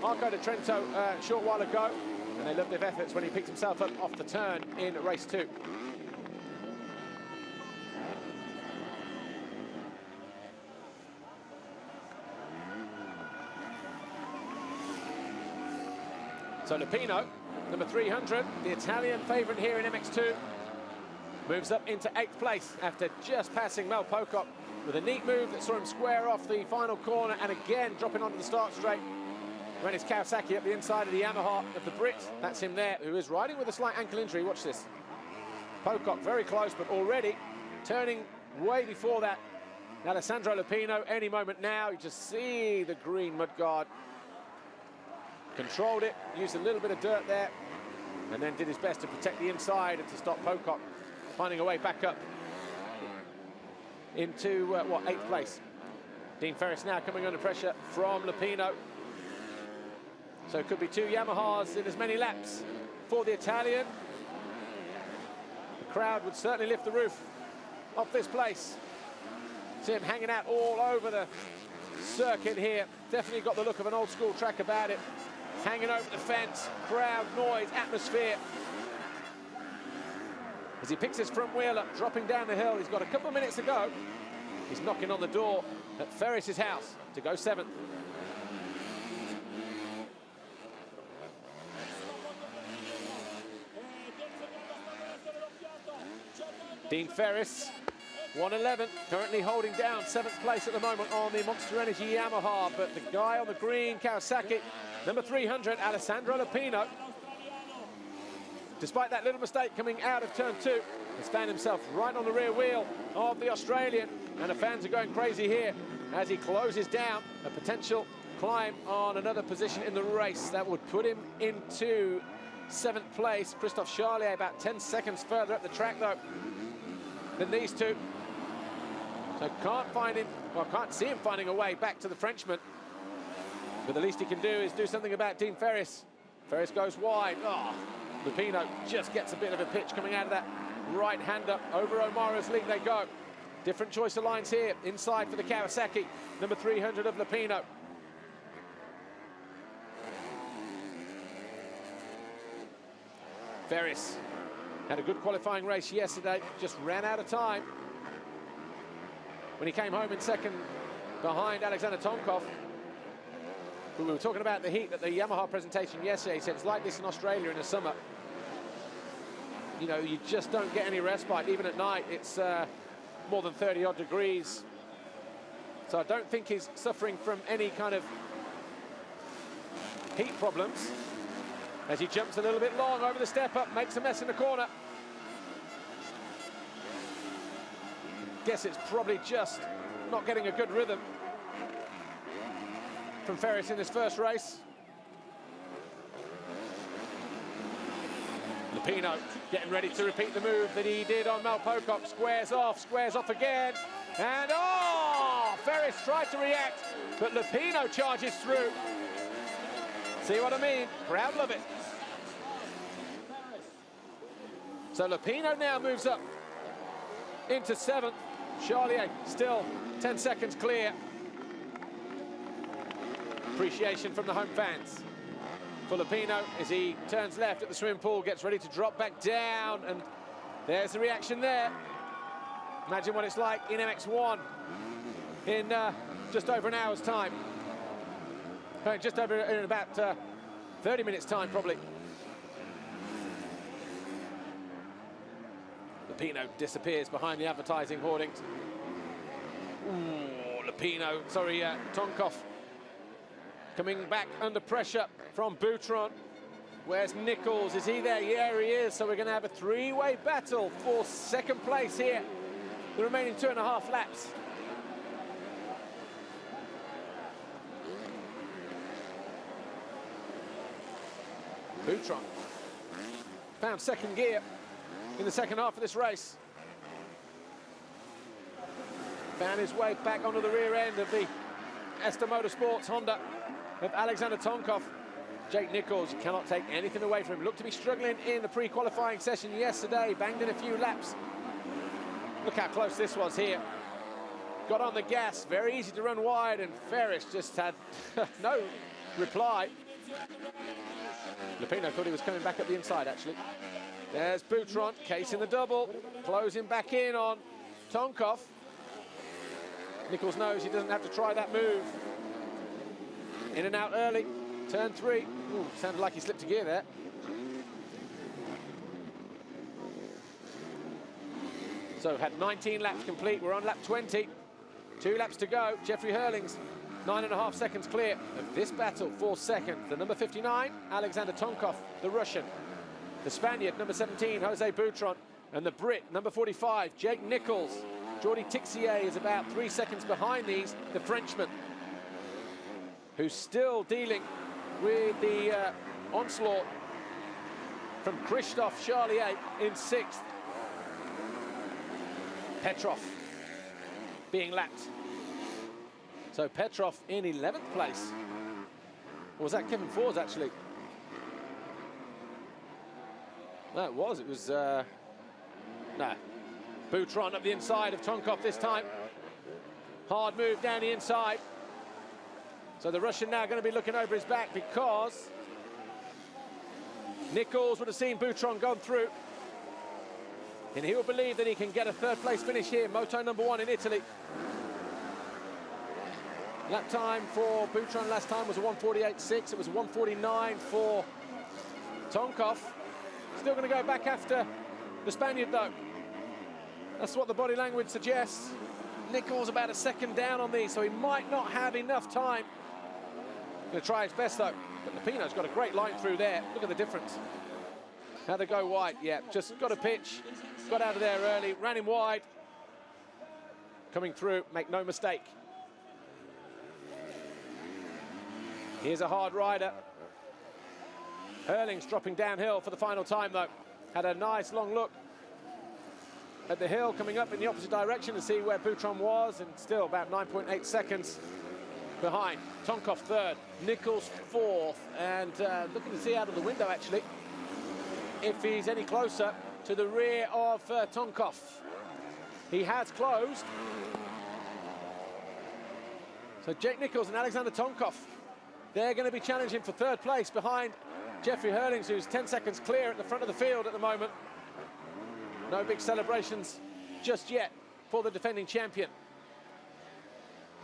Arco de Trento, a short while ago, and they loved his efforts when he picked himself up off the turn in race 2. So Lupino, number 300, the Italian favourite here in MX2, moves up into 8th place after just passing Mel Pocock with a neat move that saw him square off the final corner and again dropping onto the start straight. Ran his Kawasaki up the inside of the Yamaha of the Brit. That's him there, who is riding with a slight ankle injury. Watch this. Pocock very close, but already turning way before that. Alessandro Lupino, any moment now. You just see the green mudguard. Controlled it, used a little bit of dirt there, and then did his best to protect the inside and to stop Pocock finding a way back up into, 8th place. Dean Ferris now coming under pressure from Lupino. So it could be 2 Yamahas in as many laps for the Italian. The crowd would certainly lift the roof off this place. See him hanging out all over the circuit here. Definitely got the look of an old school track about it. Hanging over the fence, crowd, noise, atmosphere. As he picks his front wheel up, dropping down the hill. He's got a couple of minutes to go. He's knocking on the door at Ferris's house to go 7th. Dean Ferris, 111, currently holding down 7th place at the moment on the Monster Energy Yamaha, but the guy on the green Kawasaki, number 300, Alessandro Lupino, despite that little mistake coming out of turn 2, has found himself right on the rear wheel of the Australian, and the fans are going crazy here as he closes down a potential climb on another position in the race. That would put him into 7th place. Christophe Charlier about 10 seconds further up the track, though, than these two. So can't see him finding a way back to the Frenchman. But the least he can do is do something about Dean Ferris. Ferris goes wide. Oh, Lupino just gets a bit of a pitch coming out of that right hander. Over O'Mara's lead they go. Different choice of lines here. Inside for the Kawasaki, number 300 of Lupino. Ferris had a good qualifying race yesterday, just ran out of time when he came home in 2nd behind Alexander Tonkov. We were talking about the heat at the Yamaha presentation yesterday. He said it's like this in Australia in the summer. You know, you just don't get any respite. Even at night, it's more than 30-odd degrees. So I don't think he's suffering from any kind of heat problems. As he jumps a little bit long over the step-up, makes a mess in the corner. Guess it's probably just not getting a good rhythm from Ferris in his first race. Lupino getting ready to repeat the move that he did on Mel Pocock. Squares off again. And oh, Ferris tried to react, but Lupino charges through. See what I mean? Crowd love it. So Lupino now moves up into 7th. Charlier still 10 seconds clear. Appreciation from the home fans for Lupino as he turns left at the swimming pool, gets ready to drop back down, and there's the reaction there. Imagine what it's like in MX1 in just over an hour's time. Just over in about 30 minutes time, probably. Lupino disappears behind the advertising hoardings. Ooh, Lupino, sorry, Tonkov coming back under pressure from Boutron. Where's Nichols? Is he there? Yeah, he is. So we're going to have a three-way battle for second place here. The remaining 2.5 laps. Boutron found second gear in the second half of this race. Found his way back onto the rear end of the Ester Motorsports Honda of Alexander Tonkov. Jake Nichols, you cannot take anything away from him. Looked to be struggling in the pre-qualifying session yesterday, banged in a few laps. Look how close this was here. Got on the gas, very easy to run wide, and Ferris just had no reply. Lupino thought he was coming back up the inside, actually. There's Boutron, casing the double, closing back in on Tonkov. Nichols knows he doesn't have to try that move. In and out early, turn 3. Ooh, sounded like he slipped a gear there. So had 19 laps complete, we're on lap 20. 2 laps to go, Jeffrey Herlings, 9.5 seconds clear of this battle for second. The number 59, Alexander Tonkov, the Russian. The Spaniard, number 17, Jose Boutron. And the Brit, number 45, Jake Nichols. Jordi Tixier is about 3 seconds behind these, the Frenchman, who's still dealing with the onslaught from Christophe Charlier in 6th. Petrov being lapped. So Petrov in 11th place. Or was that Kevin Fors, actually? No, it was. No. Boutron up the inside of Tonkov this time. Hard move down the inside. So the Russian now going to be looking over his back because Nichols would have seen Boutron gone through. And he will believe that he can get a 3rd place finish here. Moto number 1 in Italy. Lap time for Boutron last time was a 1:48.6. It was a 1:49 for Tonkov. Still going to go back after the Spaniard, though. That's what the body language suggests. Nichols about a second down on these, so he might not have enough time. Going to try his best, though. But Lupino's got a great line through there. Look at the difference. How they go wide. Yeah, just got a pitch. Got out of there early, ran him wide. Coming through, make no mistake. Here's a hard rider. Herlings dropping downhill for the final time, though. Had a nice long look at the hill, coming up in the opposite direction to see where Boutron was, and still about 9.8 seconds behind. Tonkov 3rd, Nichols 4th, and looking to see out of the window, actually, if he's any closer to the rear of Tonkov. He has closed. So Jake Nichols and Alexander Tonkov, they're going to be challenging for 3rd place behind Jeffrey Herlings, who's 10 seconds clear at the front of the field at the moment. No big celebrations just yet for the defending champion.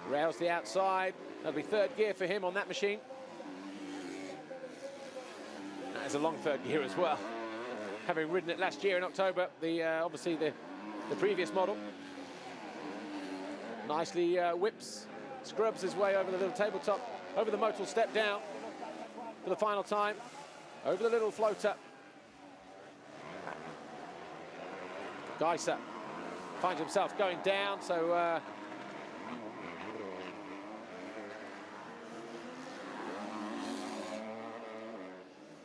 Rails the outside. That'll be 3rd gear for him on that machine. That is a long 3rd gear as well. Having ridden it last year in October, obviously the previous model. Nicely whips, scrubs his way over the little tabletop, over the modal step down for the final time, over the little floater. Geiser finds himself going down, so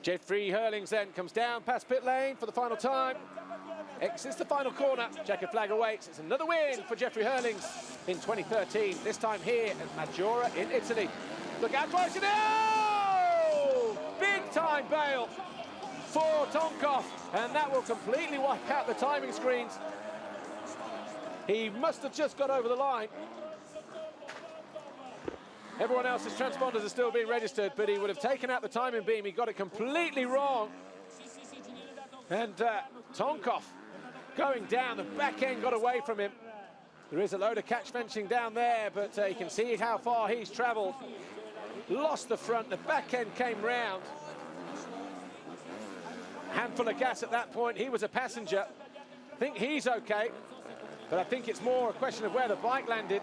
Jeffrey Herlings then comes down past pit lane for the final time. Exits the final corner. Checkered flag awaits. It's another win for Jeffrey Herlings in 2013. This time here at Maggiora in Italy. Look how close it is! line bail for Tonkov, and that will completely wipe out the timing screens. He must have just got over the line. Everyone else's transponders are still being registered, but he would have taken out the timing beam. He got it completely wrong. And Tonkov going down, the back end got away from him. There is a load of catch fencing down there, but you can see how far he's traveled. Lost the front, the back end came round. Handful of gas at that point, he was a passenger. I think he's okay, but I think it's more a question of where the bike landed.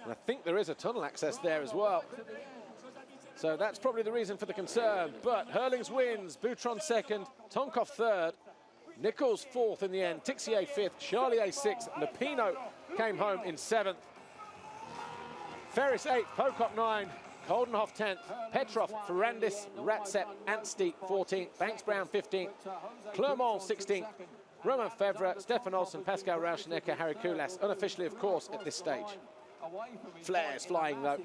And I think there is a tunnel access there as well. So that's probably the reason for the concern. But Herlings wins, Boutron second, Tonkov third, Nichols fourth in the end, Tixier fifth, Charlier sixth, Lupino came home in seventh. Ferris eighth, Pocock 9, Koldenhoff 10th, Petrov, Ferrandis, Ratsep, Anstey 14th, Banks Brown 15th, Clermont 16th, Romain Fevre, Stefan Olsen, Pascal Rauschenegger, Harry Koulas, unofficially of course at this stage. Flares flying though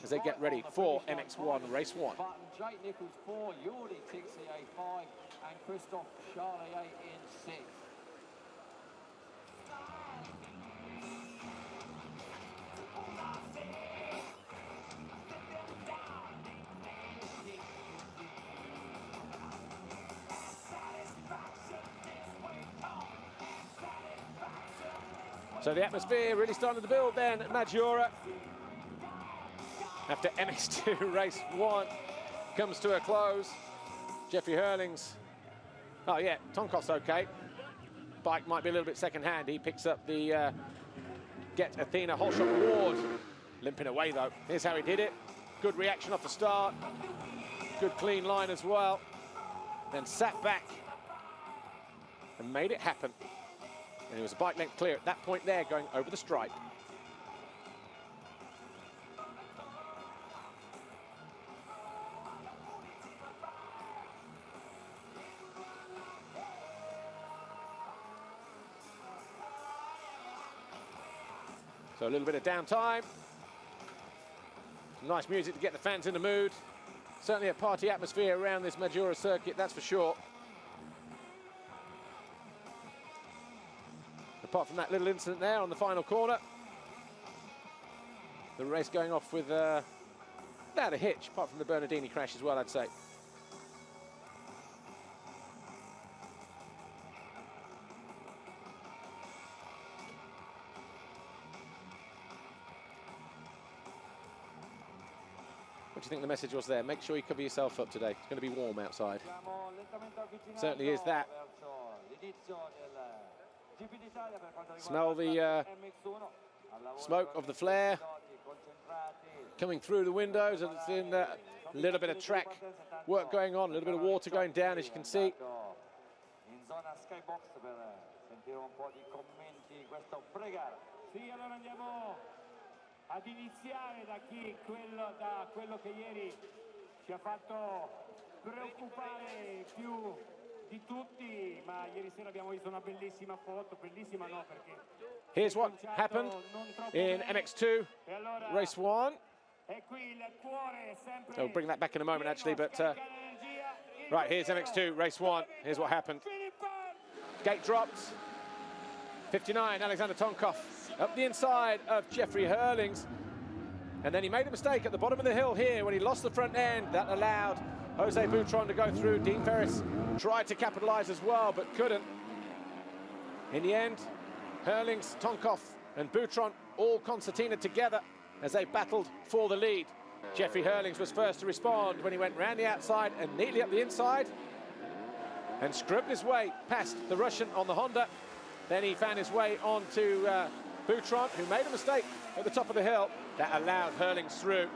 as they get ready for MX1 race 1. Jake Nichols 4, Jordi Tixier 5, and Christophe Charlier in 6. So the atmosphere really starting to build then at Maggiora. After MX2 race 1 comes to a close. Jeffrey Herlings. Oh yeah, Tonkov's okay. Bike might be a little bit second-hand. He picks up the Get Athena whole shot reward. Limping away though. Here's how he did it. Good reaction off the start. Good clean line as well. Then sat back and made it happen. And it was a bike length clear at that point there, going over the stripe. So a little bit of downtime. Some nice music to get the fans in the mood. Certainly a party atmosphere around this Maggiora circuit, that's for sure. Apart from that little incident there on the final corner. The race going off with without a hitch, apart from the Bernardini crash as well, I'd say. What do you think the message was there? Make sure you cover yourself up today. It's going to be warm outside. Certainly is that. Smell the smoke of the flare coming through the windows. It's in a little bit of track work going on, a little bit of water going down, as you can see. Ad iniziare da quello che ieri ci ha fatto preoccupare più di tutti, ma ieri sera abbiamo visto una bellissima foto, bellissima no perché here's what happened in MX2 race 1. I'll bring that back in a moment actually, but right, here's MX2 race 1. Here's what happened. Gate dropped. 59, Alexander Tonkov up the inside of Jeffrey Herlings. And then he made a mistake at the bottom of the hill here when he lost the front end. That allowed Jose Boutron to go through. Dean Ferris tried to capitalize as well, but couldn't. In the end, Herlings, Tonkov and Boutron all concertina together as they battled for the lead. Jeffrey Herlings was first to respond when he went round the outside and neatly up the inside and scrubbed his way past the Russian on the Honda. Then he found his way on to Boutron, who made a mistake at the top of the hill. That allowed Herlings through.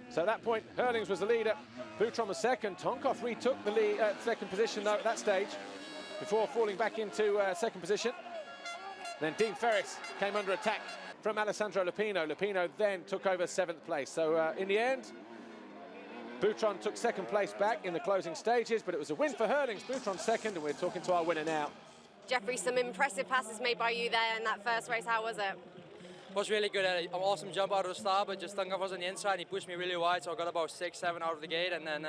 So at that point, Herlings was the leader. Boutron was second. Tonkov retook the lead, second position, though, at that stage, before falling back into second position. Then Dean Ferris came under attack from Alessandro Lupino. Lupino then took over 7th place. So in the end, Boutron took 2nd place back in the closing stages, but it was a win for Herlings. Boutron second, and we're talking to our winner now. Jeffrey, some impressive passes made by you there in that first race. How was it? Was really good. An awesome jump out of the start, but just Tonkov was on the inside and he pushed me really wide, so I got about 6, 7 out of the gate, and then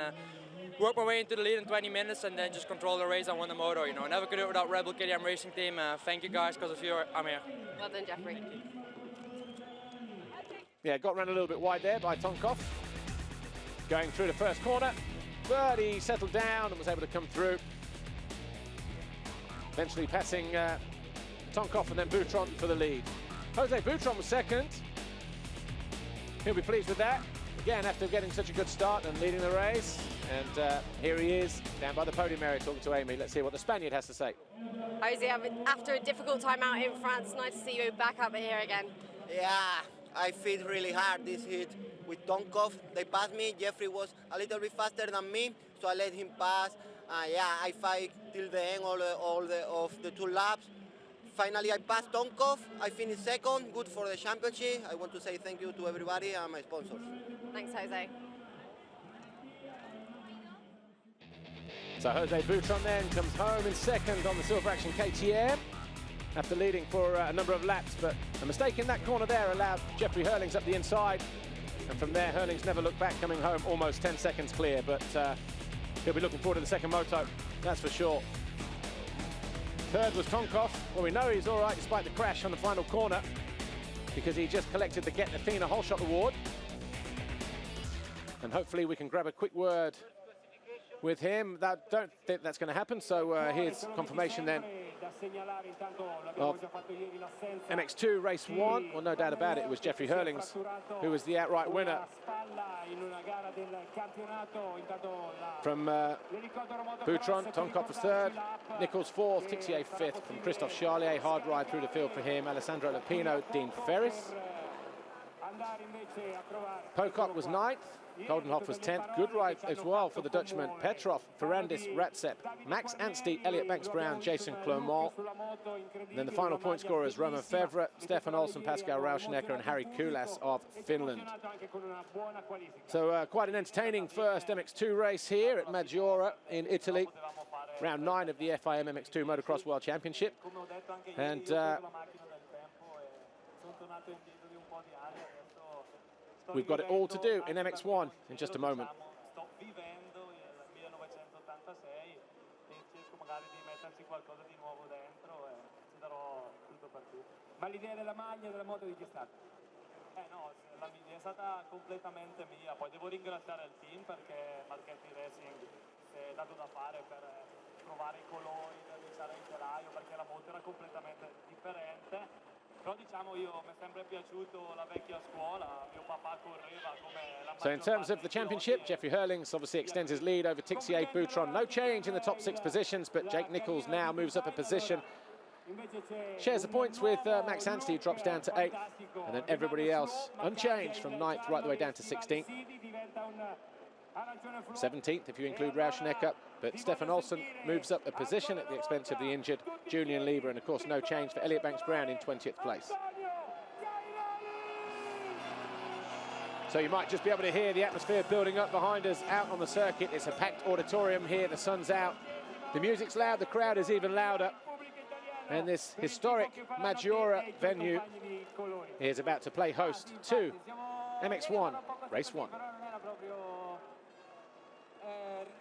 worked my way into the lead in 20 minutes and then just controlled the race and won the moto. You know, never could do it without Rebel KTM Racing Team. Thank you guys, because of you I'm here. Well done, Jeffrey. Yeah, got run a little bit wide there by Tonkov. Going through the first corner, but he settled down and was able to come through. Eventually passing Tonkov and then Boutron for the lead. Jose Boutron was second. He'll be pleased with that. Again, after getting such a good start and leading the race. And here he is, down by the podium area, talking to Amy. Let's hear what the Spaniard has to say. Jose, after a difficult time out in France, nice to see you back up here again. Yeah, I fit really hard this heat with Tonkov. They passed me. Jeffrey was a little bit faster than me, so I let him pass. Yeah, I fight till the end of the 2 laps. Finally, I passed Tonkov. I finished second. Good for the championship. I want to say thank you to everybody and my sponsors. Thanks, Jose. So Jose Boutron then comes home in second on the Silver Action KTM after leading for a number of laps, but a mistake in that corner there allowed Jeffrey Herlings up the inside, and from there Herlings never looked back, coming home almost 10 seconds clear, but he'll be looking forward to the second moto, that's for sure. Third was Tonkov. Well, we know he's all right despite the crash on the final corner, because he just collected the Get Athena Whole Shot Award, and hopefully we can grab a quick word with him. Don't think that's going to happen, so here's confirmation then of MX2 race 1. Well, no doubt about it, it was Jeffrey Herlings who was the outright winner from Boutron. Tonkov was third, Nichols fourth, Tixier fifth, from Christophe Charlier. Hard ride through the field for him. Alessandro Lupino, Dean Ferris. Pocock was ninth. Koldenhoff was 10th. Good ride as well for the Dutchman. Petrov, Ferrandis, Ratsep, Max Anstey, Elliot Banks-Brown, Jason Clermont. And then the final point scorers, Roman Fevre, Stefan Olsson, Pascal Rauschnecker and Harry Kulas of Finland. So quite an entertaining first MX2 race here at Maggiora in Italy. Round 9 of the FIM MX2 Motocross World Championship. And we've got it all to do in MX1 in just a moment. Ma l'idea della maglia della moto di chi è stata? No, la mia è stata completamente mia, poi devo ringraziare il team perché Marchetti Racing si è dato da fare per provare i colori, per iniziare il telaio, perché la moto era completamente differente. Però diciamo io mi è sempre piaciuto la vecchia scuola, mio papà correva come la. So in terms of the championship, Jeffrey Herlings obviously extends his lead over Tixier Boutron. No change in the top 6 positions, but Jake Nichols now moves up a position. Shares the points with Max Anstey, drops down to 8th, and then everybody else unchanged from 9th right the way down to 16th. 17th if you include Rauschnecker, but Stefan Olsson moves up a position at the expense of the injured Julian Lieber, and of course no change for Elliot Banks-Brown in 20th place. So you might just be able to hear the atmosphere building up behind us out on the circuit. It's a packed auditorium here, the sun's out, the music's loud, the crowd is even louder, and this historic Maggiora venue is about to play host to MX1 Race 1.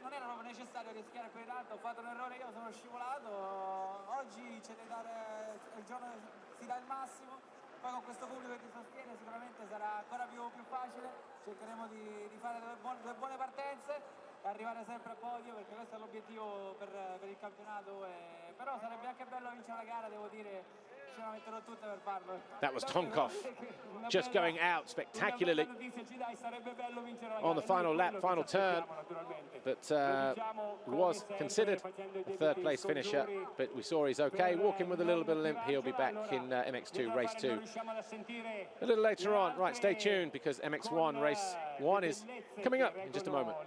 Non era proprio necessario rischiare più di tanto, ho fatto un errore io, sono scivolato. Oggi c'è da dare, il giorno si dà il massimo, poi con questo pubblico che ti sostiene sicuramente sarà ancora più facile. Cercheremo di fare due buone partenze e arrivare sempre a podio, perché questo è l'obiettivo per il campionato, però sarebbe anche bello vincere la gara, devo dire. That was Tonkov just going out spectacularly on the final lap, final turn, but was considered a third place finisher, but we saw he's okay, walking with a little bit of limp. He'll be back in MX2 Race 2 a little later on. Right, stay tuned, because MX1 Race 1 is coming up in just a moment.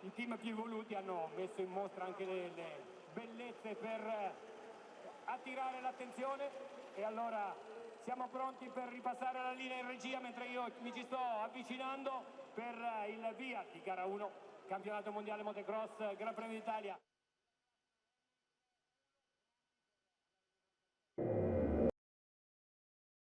I team più evoluti hanno messo in mostra anche le bellezze per attirare l'attenzione, e allora siamo pronti per ripassare la linea in regia mentre io mi ci sto avvicinando per il via di gara 1, campionato mondiale motocross, Gran Premio d'Italia.